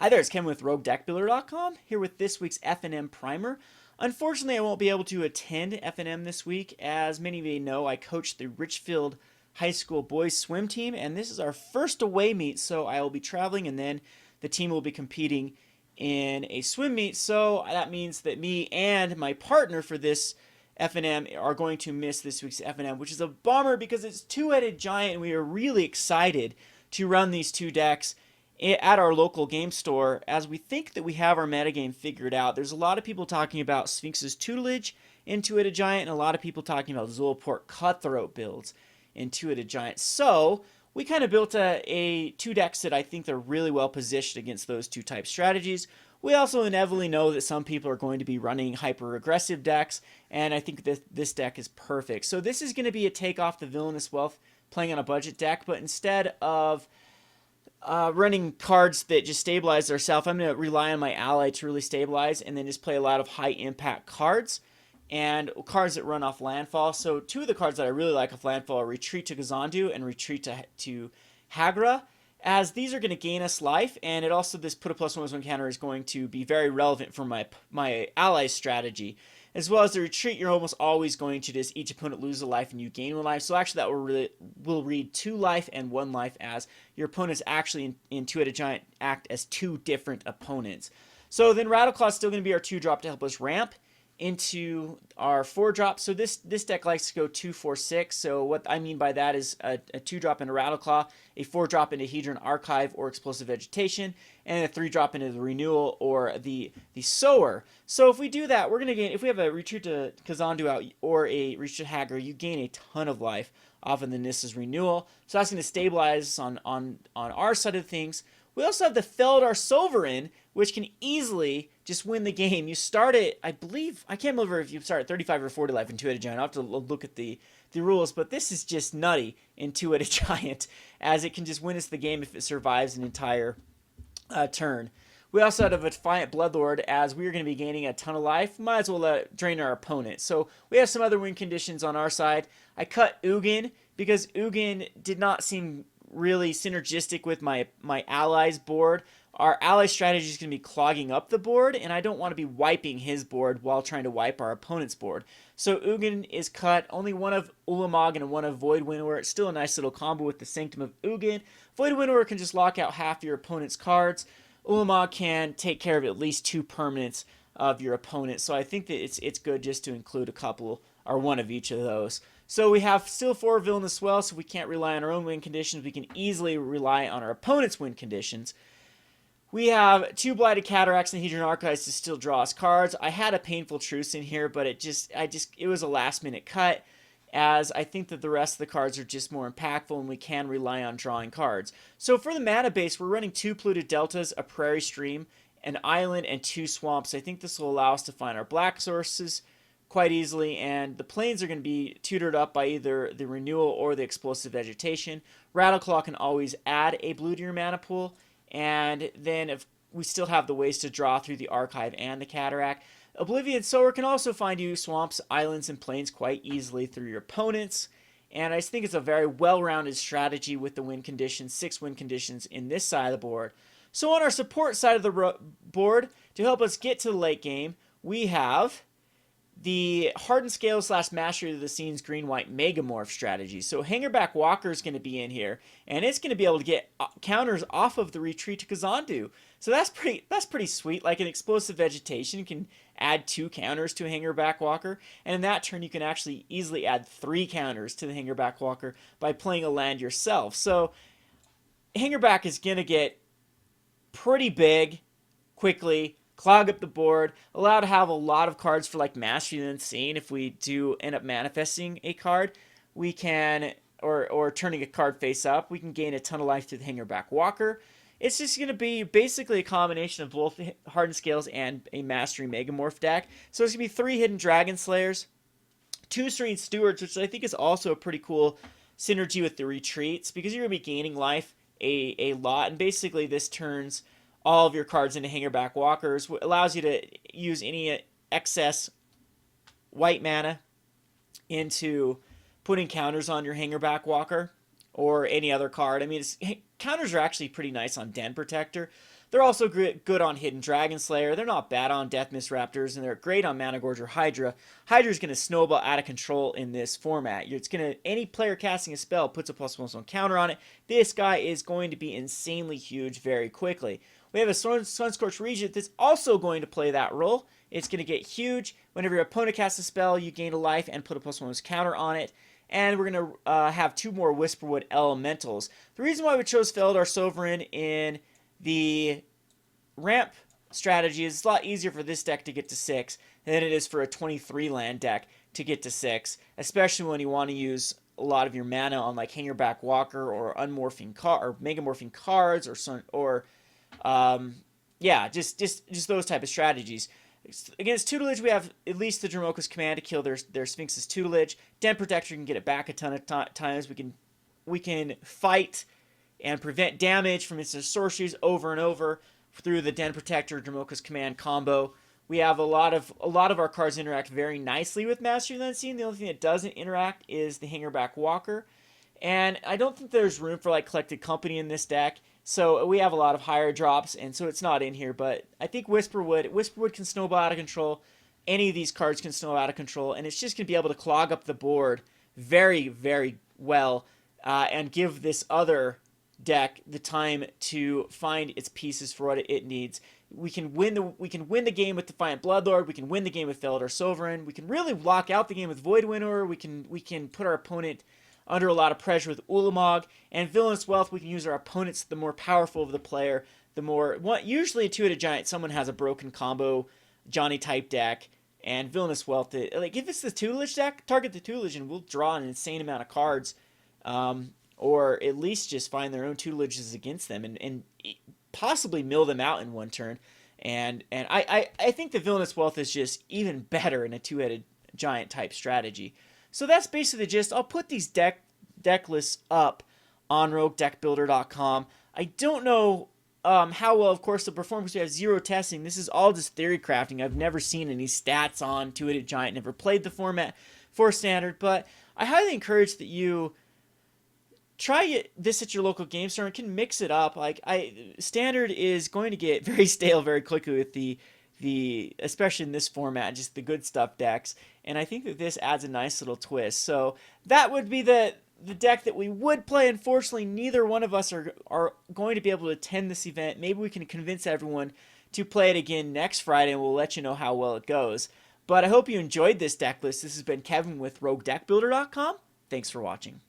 Hi there, it's Kevin with RogueDeckBuilder.com here with this week's FNM primer. Unfortunately, I won't be able to attend FNM this week. As many of you know, I coach the Richfield High School boys swim team, and this is our first away meet, so I will be traveling, and then the team will be competing in a swim meet. So that means that me and my partner for this FNM are going to miss this week's FNM, which is a bummer because it's two-headed giant, and we are really excited to run these two decks at our local game store, as we think that we have our metagame figured out. There's a lot of people talking about Sphinx's Tutelage in Two-Headed Giant, and a lot of people talking about Zulaport Cutthroat builds in Two-Headed Giant. So we kind of built two decks that I think they're really well positioned against those two type strategies. We also inevitably know that some people are going to be running hyper-aggressive decks, and I think that this deck is perfect. So this is going to be a take off the Villainous Wealth playing on a budget deck, but instead of running cards that just stabilize themselves, I'm going to rely on my ally to really stabilize and then just play a lot of high impact cards and cards that run off landfall. So two of the cards that I really like off landfall are Retreat to Kazandu and Retreat to Hagra, as these are going to gain us life, and it also, this put a +1/+1 counter is going to be very relevant for my ally's strategy. As well as the retreat, you're almost always going to just each opponent lose a life and you gain 1 life. So actually that will read 2 life and 1 life, as your opponents actually in Two-Headed Giant act as two different opponents. So then Rattleclaw is still going to be our 2-drop to help us ramp into our 4-drop. So this deck likes to go 2-4-6. So what I mean by that is a 2-drop into Rattleclaw, a 4-drop into Hedron Archive or Explosive Vegetation, and a 3-drop into the Renewal or the Sower. So if we do that, we're going to gain, if we have a Retreat to Kazandu out or a Retreat to Hagra, you gain a ton of life off of the Nissa's Renewal. So that's going to stabilize us on our side of things. We also have the Feldar Sovereign, which can easily just win the game. You start it, I believe, I can't remember if you start at 35 or 40 life in Two-Headed Giant. I'll have to look at the rules, but this is just nutty in Two-Headed Giant, as it can just win us the game if it survives an entire turn. We also have a Defiant Bloodlord, as we are going to be gaining a ton of life. Might as well drain our opponent. So we have some other win conditions on our side. I cut Ugin because Ugin did not seem really synergistic with my ally's board. Our ally strategy is going to be clogging up the board, and I don't want to be wiping his board while trying to wipe our opponent's board. So Ugin is cut, only one of Ulamog and one of Void Winnower. It's still a nice little combo with the Sanctum of Ugin. Void Winnower can just lock out half your opponent's cards. Ulamog can take care of at least 2 permanents of your opponent. So I think that it's good just to include a couple or one of each of those. So we have still 4 Villainous Wealth, so we can't rely on our own win conditions. We can easily rely on our opponent's win conditions. We have 2 Blighted Cataracts and Hedron Archives to still draw us cards. I had a Painful Truce in here, but it was a last-minute cut, as I think that the rest of the cards are just more impactful and we can rely on drawing cards. So for the mana base, we're running 2 Polluted Deltas, a Prairie Stream, an Island, and 2 Swamps. I think this will allow us to find our black sources quite easily, and the plains are going to be tutored up by either the Renewal or the Explosive Vegetation. Rattleclaw can always add a blue to your mana pool, and then if we still have the ways to draw through the Archive and the Cataract. Oblivion Sower can also find you swamps, islands, and plains quite easily through your opponents, and I just think it's a very well-rounded strategy with the win conditions, 6 win conditions in this side of the board. So on our support side of the board, to help us get to the late game, we have the Hardened Scales / Mastery of the Scenes Green-White Megamorph strategy. So Hangerback Walker is going to be in here, and it's going to be able to get counters off of the Retreat to Kazandu. So that's pretty sweet. Like an Explosive Vegetation can add 2 counters to a Hangerback Walker, and in that turn you can actually easily add 3 counters to the Hangerback Walker by playing a land yourself. So Hangerback is going to get pretty big quickly, clog up the board, allow to have a lot of cards for like Mastery of the Unseen. If we do end up manifesting a card, we can, or turning a card face up, we can gain a ton of life through the Hangerback Walker. It's just going to be basically a combination of both Hardened Scales and a Mastery Megamorph deck. So it's going to be 3 Hidden Dragon Slayers, 2 Serene Stewards, which I think is also a pretty cool synergy with the Retreats, because you're going to be gaining life a lot, and basically this turns all of your cards into Hangerback Walkers, allows you to use any excess white mana into putting counters on your Hangerback Walker or any other card. I mean, counters are actually pretty nice on Den Protector. They're also good on Hidden Dragon Slayer. They're not bad on Death Mist Raptors, and they're great on Mana Gorger Hydra. Hydra's going to snowball out of control in this format. Any player casting a spell puts a +1/+1 counter on it. This guy is going to be insanely huge very quickly. We have a Sunscorched Regent that's also going to play that role. It's going to get huge. Whenever your opponent casts a spell, you gain a life and put a +1 counter on it. And we're going to have 2 more Whisperwood Elementals. The reason why we chose Felidar Sovereign in the ramp strategy is it's a lot easier for this deck to get to 6 than it is for a 23 land deck to get to 6, especially when you want to use a lot of your mana on like Hangerback Walker or Unmorphing or Megamorphing cards just those type of strategies. Against Tutelage, we have at least the Dromoka's Command to kill their Sphinx's Tutelage. Den Protector can get it back a ton of times. We can fight and prevent damage from its sorceries over and over through the Den Protector Dromoka's Command combo. We have a lot of our cards interact very nicely with Mastery of the Unseen. The only thing that doesn't interact is the Hangerback Walker. And I don't think there's room for like Collected Company in this deck. So we have a lot of higher drops, and so it's not in here. But I think Whisperwood can snowball out of control. Any of these cards can snowball out of control, and it's just going to be able to clog up the board very, very well and give this other deck the time to find its pieces for what it needs. We can win the game with Defiant Bloodlord. We can win the game with Felidar Sovereign. We can really lock out the game with Void Winnower. We can put our opponent under a lot of pressure with Ulamog. And Villainous Wealth, we can use our opponents, the more powerful of the player, usually a 2-headed giant, someone has a broken combo Johnny type deck, and Villainous Wealth, like if it's the Tutelage deck, target the Tutelage and we'll draw an insane amount of cards, or at least just find their own Tutelages against them and possibly mill them out in one turn. And I think the Villainous Wealth is just even better in a 2-headed giant type strategy. So that's basically the gist. I'll put these deck lists up on roguedeckbuilder.com. I don't know how well, of course, they'll perform because we have 0 testing. This is all just theory crafting. I've never seen any stats on 2-headed giant, never played the format for Standard, but I highly encourage that you try this at your local game store and can mix it up. Standard is going to get very stale very quickly with the especially in this format, just the good stuff decks, and I think that this adds a nice little twist. So that would be the deck that we would play. Unfortunately, neither one of us are going to be able to attend this event. Maybe we can convince everyone to play it again next Friday, and we'll let you know how well it goes. But I hope you enjoyed this deck list. This has been Kevin with RogueDeckBuilder.com. Thanks for watching.